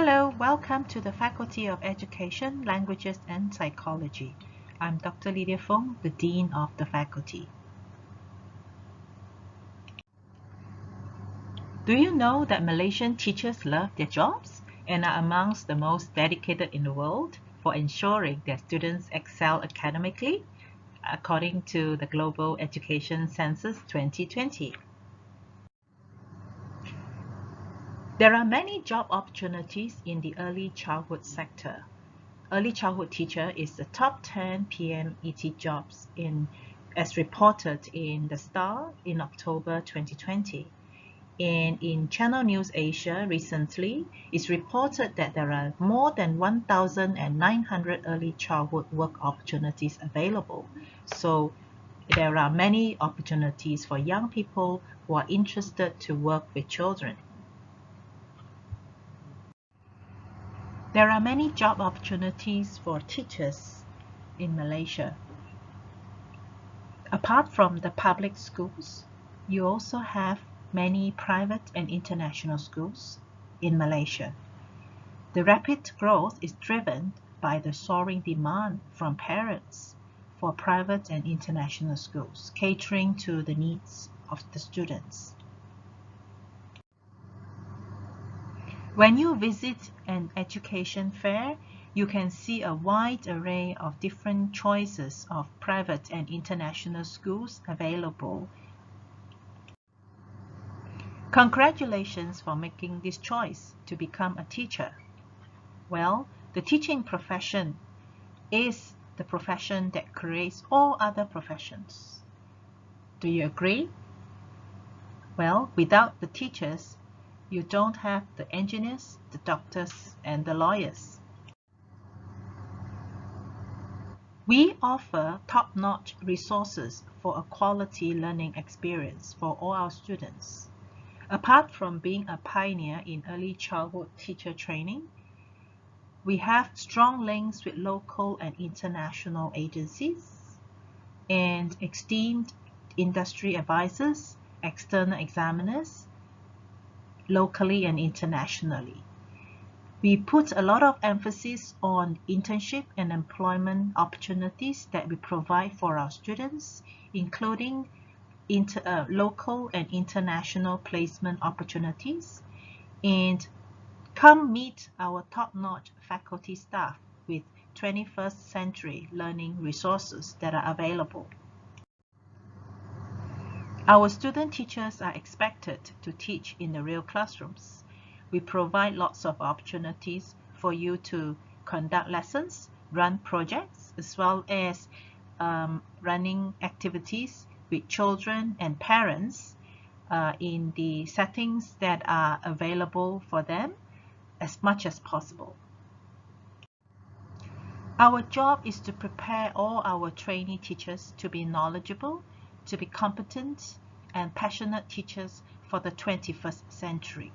Hello, welcome to the Faculty of Education, Languages and Psychology. I'm Dr. Lydia Fong, the Dean of the Faculty. Do you know that Malaysian teachers love their jobs and are amongst the most dedicated in the world for ensuring their students excel academically, according to the Global Education Census 2020? There are many job opportunities in the early childhood sector. Early childhood teacher is the top 10 PMET jobs as reported in The Star in October 2020. And in Channel News Asia recently, it's reported that there are more than 1,900 early childhood work opportunities available. So there are many opportunities for young people who are interested to work with children. There are many job opportunities for teachers in Malaysia. Apart from the public schools, you also have many private and international schools in Malaysia. The rapid growth is driven by the soaring demand from parents for private and international schools, catering to the needs of the students. When you visit an education fair, you can see a wide array of different choices of private and international schools available. Congratulations for making this choice to become a teacher. Well, the teaching profession is the profession that creates all other professions. Do you agree? Well, without the teachers, you don't have the engineers, the doctors, and the lawyers. We offer top-notch resources for a quality learning experience for all our students. Apart from being a pioneer in early childhood teacher training, we have strong links with local and international agencies and esteemed industry advisors, external examiners, locally and internationally. We put a lot of emphasis on internship and employment opportunities that we provide for our students, including local and international placement opportunities. And come meet our top-notch faculty staff with 21st century learning resources that are available. Our student teachers are expected to teach in the real classrooms. We provide lots of opportunities for you to conduct lessons, run projects, as well as running activities with children and parents in the settings that are available for them as much as possible. Our job is to prepare all our trainee teachers to be knowledgeable, to be competent and passionate teachers for the 21st century.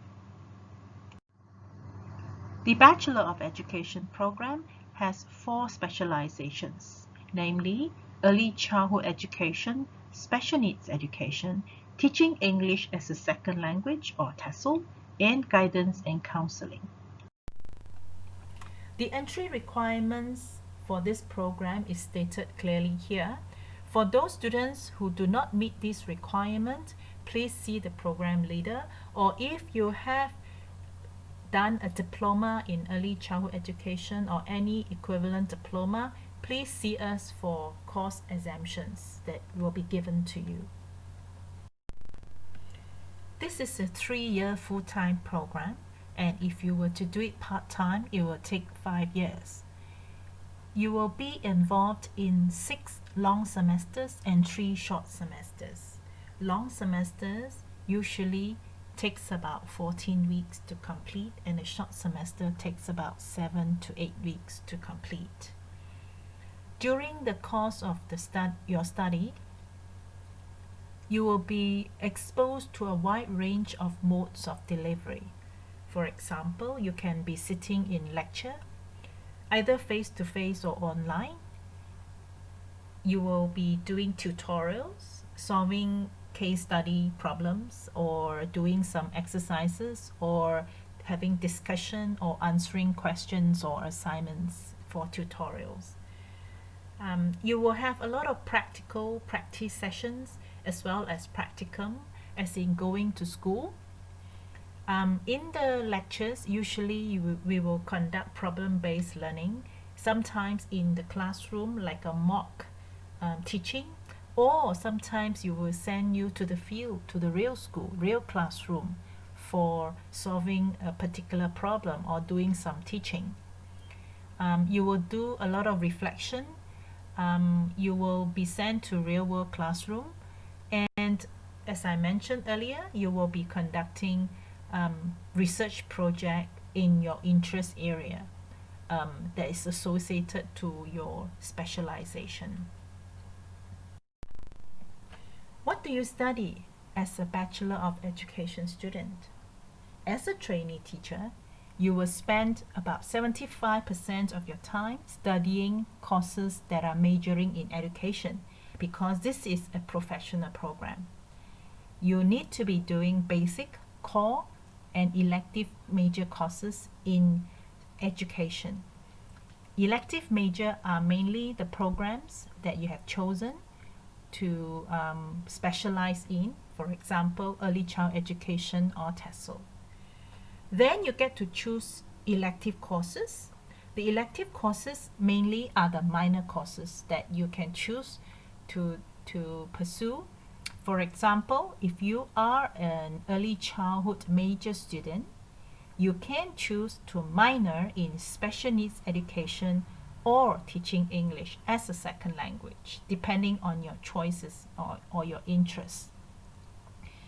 The Bachelor of Education program has 4 specializations, namely Early Childhood Education, Special Needs Education, Teaching English as a Second Language or TESOL, and Guidance and Counseling. The entry requirements for this program is stated clearly here. For those students who do not meet this requirement, please see the program leader, or if you have done a diploma in early childhood education or any equivalent diploma, please see us for course exemptions that will be given to you. This is a 3-year full-time program, and if you were to do it part-time, it will take 5 years. You will be involved in 6 long semesters and 3 short semesters. Long semesters usually takes about 14 weeks to complete, and a short semester takes about 7 to 8 weeks to complete. During the course of your study, you will be exposed to a wide range of modes of delivery. For example, you can be sitting in lecture, either face-to-face or online. You will be doing tutorials, solving case study problems, or doing some exercises, or having discussion or answering questions or assignments for tutorials. You will have a lot of practical practice sessions as well as practicum, as in going to school. In the lectures, usually we will conduct problem-based learning, sometimes in the classroom like a mock teaching, or sometimes you will send you to the field, to the real school, real classroom for solving a particular problem or doing some teaching. You will do a lot of reflection. You will be sent to real-world classroom, and as I mentioned earlier, you will be conducting research project in your interest area that is associated to your specialization. What do you study as a Bachelor of Education student? As a trainee teacher, you will spend about 75% of your time studying courses that are majoring in education, because this is a professional program. You need to be doing basic, core, and elective major courses in education. Elective major are mainly the programs that you have chosen to specialize in, for example, early child education or TESOL. Then you get to choose elective courses. The elective courses mainly are the minor courses that you can choose to pursue. For example, if you are an early childhood major student, you can choose to minor in special needs education or teaching English as a second language, depending on your choices or your interests.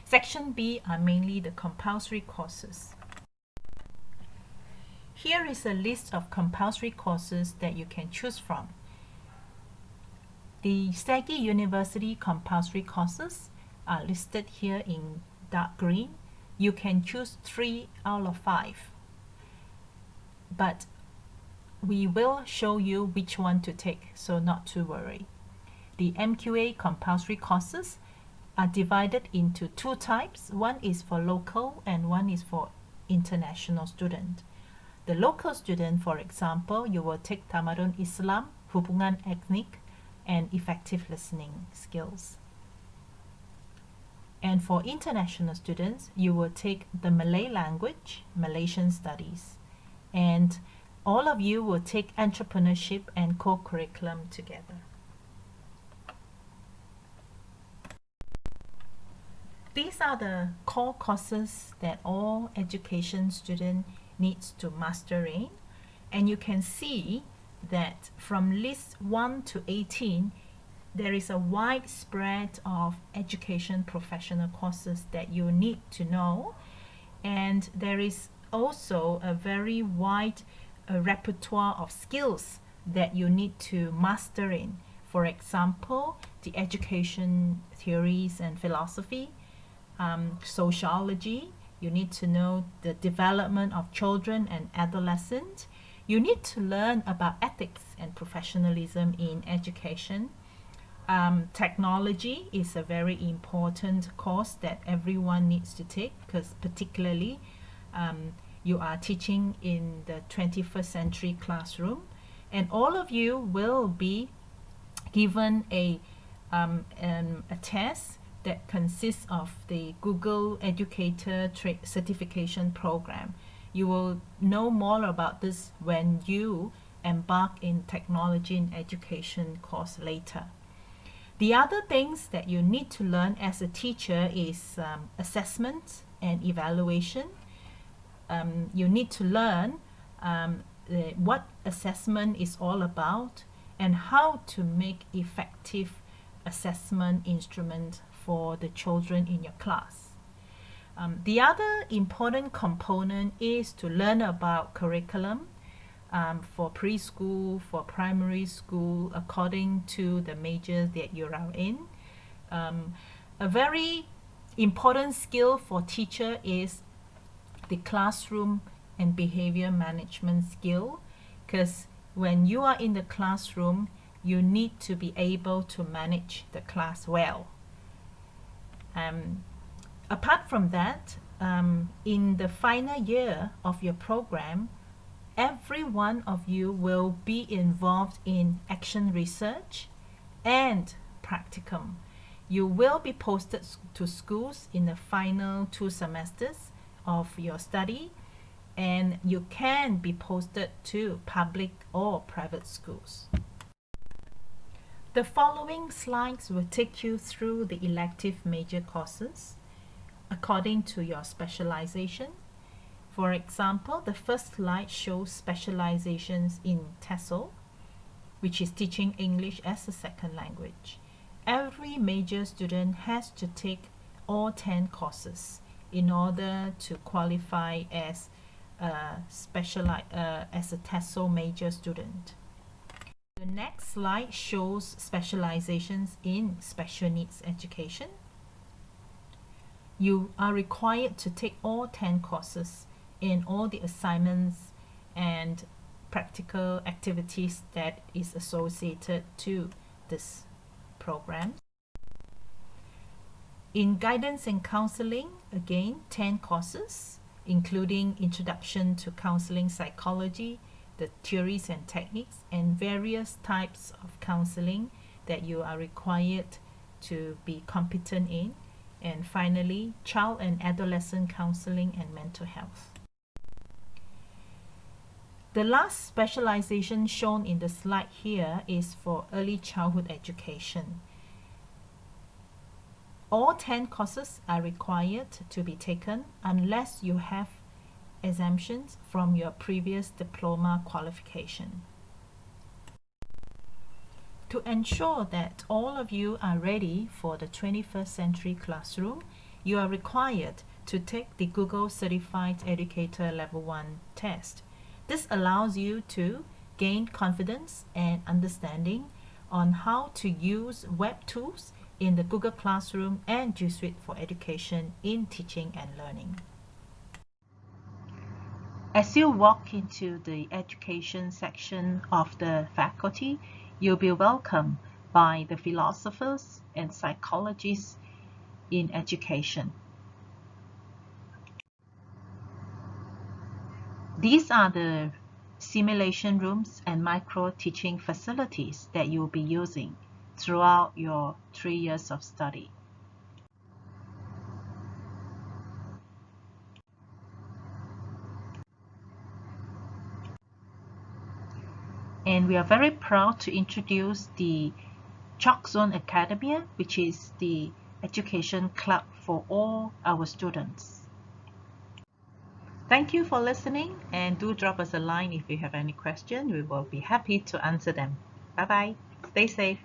Section B are mainly the compulsory courses. Here is a list of compulsory courses that you can choose from. The Sagi University compulsory courses are listed here in dark green. You can choose 3 out of 5. But we will show you which one to take, so not to worry. The MQA compulsory courses are divided into 2 types. One is for local and one is for international student. The local student, for example, you will take Tamadun Islam, Hubungan Etnik, and effective listening skills. And for international students, you will take the Malay language, Malaysian studies, and all of you will take entrepreneurship and co-curriculum together. These are the core courses that all education student needs to master in, and you can see that from list 1 to 18 there is a wide spread of education professional courses that you need to know, and there is also a very wide repertoire of skills that you need to master in. For example, the education theories and philosophy, sociology. You need to know the development of children and adolescents. You need to learn about ethics and professionalism in education. Technology is a very important course that everyone needs to take, because particularly you are teaching in the 21st century classroom, and all of you will be given a test that consists of the Google Educator Certification Program. You will know more about this when you embark in technology in education course later. The other things that you need to learn as a teacher is assessment and evaluation. You need to learn what assessment is all about and how to make effective assessment instrument for the children in your class. The other important component is to learn about curriculum for preschool, for primary school, according to the majors that you are in. A very important skill for teacher is the classroom and behavior management skill, because when you are in the classroom, you need to be able to manage the class well. Apart from that, in the final year of your program, every one of you will be involved in action research and practicum. You will be posted to schools in the final 2 semesters of your study, and you can be posted to public or private schools. The following slides will take you through the elective major courses according to your specialization. For example, the first slide shows specializations in TESOL, which is teaching English as a second language. Every major student has to take all 10 courses in order to qualify as a TESOL major student. The next slide shows specializations in special needs education. You are required to take all 10 courses in all the assignments and practical activities that is associated to this program. In guidance and counseling, again, 10 courses, including Introduction to Counseling Psychology, the theories and techniques, and various types of counseling that you are required to be competent in. And finally, child and adolescent counseling and mental health. The last specialization shown in the slide here is for early childhood education. All 10 courses are required to be taken unless you have exemptions from your previous diploma qualification. To ensure that all of you are ready for the 21st century classroom, you are required to take the Google Certified Educator Level 1 test. This allows you to gain confidence and understanding on how to use web tools in the Google Classroom and G Suite for Education in teaching and learning. As you walk into the education section of the faculty, you'll be welcomed by the philosophers and psychologists in education. These are the simulation rooms and micro-teaching facilities that you'll be using throughout your 3 years of study. And we are very proud to introduce the Chalk Zone Academia, which is the education club for all our students. Thank you for listening, and do drop us a line if you have any questions. We will be happy to answer them. Bye-bye. Stay safe.